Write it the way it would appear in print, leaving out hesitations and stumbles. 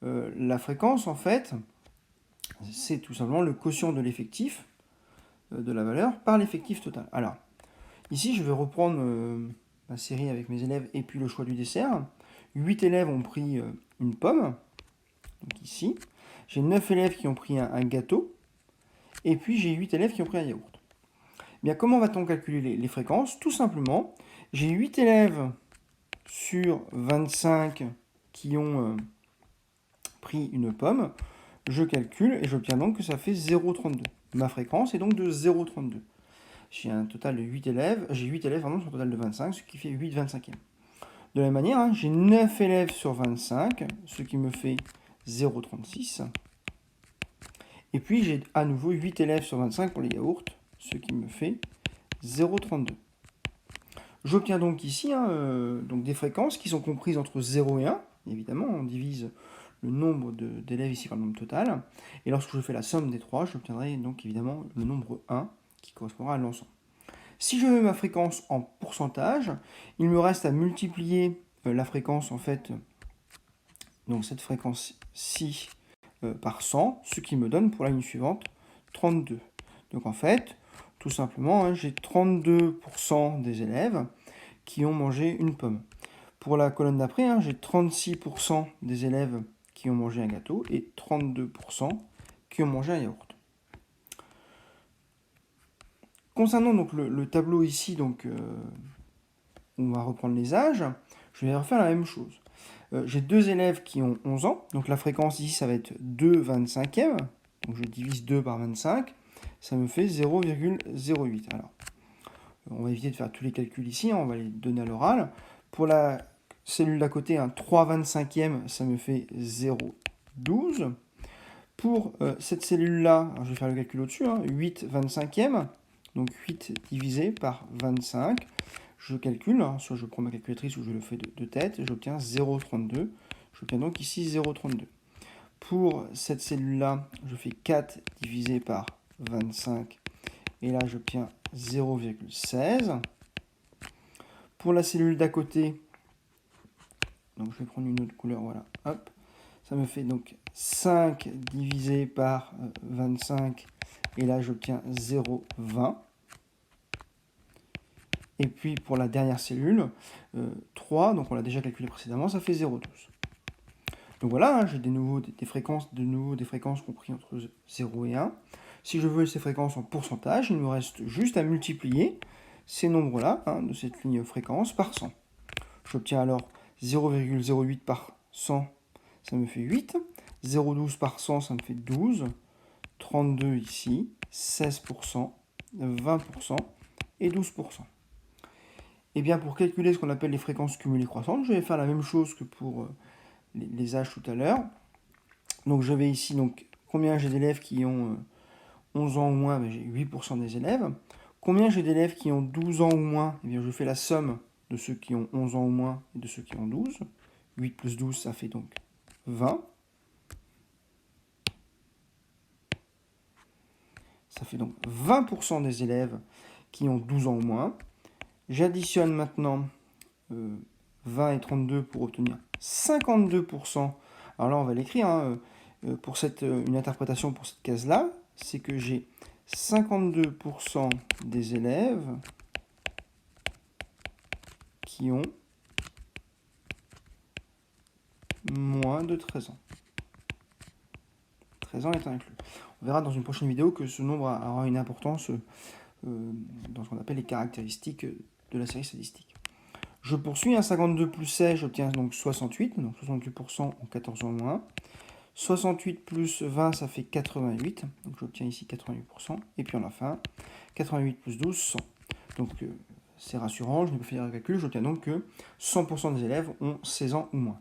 la fréquence, en fait, c'est tout simplement le quotient de l'effectif de la valeur par l'effectif total. Alors, ici, je vais reprendre ma série avec mes élèves et puis le choix du dessert. 8 élèves ont pris une pomme, donc ici. J'ai 9 élèves qui ont pris un gâteau, et puis j'ai 8 élèves qui ont pris un yaourt. Bien, comment va-t-on calculer les fréquences? Tout simplement, j'ai 8 élèves sur 25 qui ont pris une pomme. Je calcule et j'obtiens donc que ça fait 0,32. Ma fréquence est donc de 0,32. J'ai un total de 8 élèves, sur un total de 25, ce qui fait 8 25e. De la même manière, hein, j'ai 9 élèves sur 25, ce qui me fait 0,36. Et puis j'ai à nouveau 8 élèves sur 25 pour les yaourts, ce qui me fait 0,32. J'obtiens donc ici donc des fréquences qui sont comprises entre 0 et 1. Évidemment, on divise le nombre d'élèves ici par le nombre total. Et lorsque je fais la somme des trois, j'obtiendrai donc évidemment le nombre 1 qui correspondra à l'ensemble. Si je mets ma fréquence en pourcentage, il me reste à multiplier la fréquence en fait, donc cette fréquence-ci par 100, ce qui me donne pour la ligne suivante 32. Donc en fait, tout simplement, hein, j'ai 32% des élèves qui ont mangé une pomme. Pour la colonne d'après, hein, j'ai 36% des élèves qui ont mangé un gâteau et 32% qui ont mangé un yaourt. Concernant donc le tableau ici, donc, on va reprendre les âges, je vais refaire la même chose. J'ai deux élèves qui ont 11 ans, donc la fréquence ici, ça va être 2 25e, donc je divise 2 par 25, ça me fait 0,08. Alors, on va éviter de faire tous les calculs ici, hein, on va les donner à l'oral. Pour la cellule d'à côté, un 3 25e, ça me fait 0,12. Pour cette cellule-là, je vais faire le calcul au-dessus, hein, 8 25e, donc 8 divisé par 25. Je calcule, hein, soit je prends ma calculatrice ou je le fais de tête, et j'obtiens 0,32. J'obtiens donc ici 0,32. Pour cette cellule-là, je fais 4 divisé par 25, et là j'obtiens 0,16. Pour la cellule d'à côté, donc je vais prendre une autre couleur, voilà, hop, ça me fait donc 5 divisé par 25, et là j'obtiens 0,20. Et puis pour la dernière cellule, 3, donc on l'a déjà calculé précédemment, ça fait 0,12. Donc voilà, hein, j'ai des fréquences comprises entre 0 et 1. Si je veux ces fréquences en pourcentage, il me reste juste à multiplier ces nombres-là, hein, de cette ligne fréquence, par 100. J'obtiens alors 0,08 par 100, ça me fait 8. 0,12 par 100, ça me fait 12. 32 ici, 16%, 20% et 12%. Et bien pour calculer ce qu'on appelle les fréquences cumulées croissantes, je vais faire la même chose que pour les âges tout à l'heure. Donc je vais ici, donc combien j'ai d'élèves qui ont 11 ans ou moins, ben, j'ai 8% des élèves. Combien j'ai d'élèves qui ont 12 ans ou moins, eh bien je fais la somme de ceux qui ont 11 ans ou moins et de ceux qui ont 12. 8 plus 12, ça fait donc 20. Ça fait donc 20% des élèves qui ont 12 ans ou moins. J'additionne maintenant 20 et 32 pour obtenir 52%. Alors là, on va l'écrire, hein, pour une interprétation pour cette case-là, c'est que j'ai 52% des élèves qui ont moins de 13 ans. 13 ans est inclus. On verra dans une prochaine vidéo que ce nombre aura une importance dans ce qu'on appelle les caractéristiques de la série statistique. Je poursuis, 52 plus 16, j'obtiens donc 68, donc 68% en 14 ans en moins. 68 plus 20, ça fait 88, donc j'obtiens ici 88%. Et puis enfin, 88 plus 12, 100. Donc c'est rassurant, je n'ai pas fait le calcul, j'obtiens donc que 100% des élèves ont 16 ans ou moins.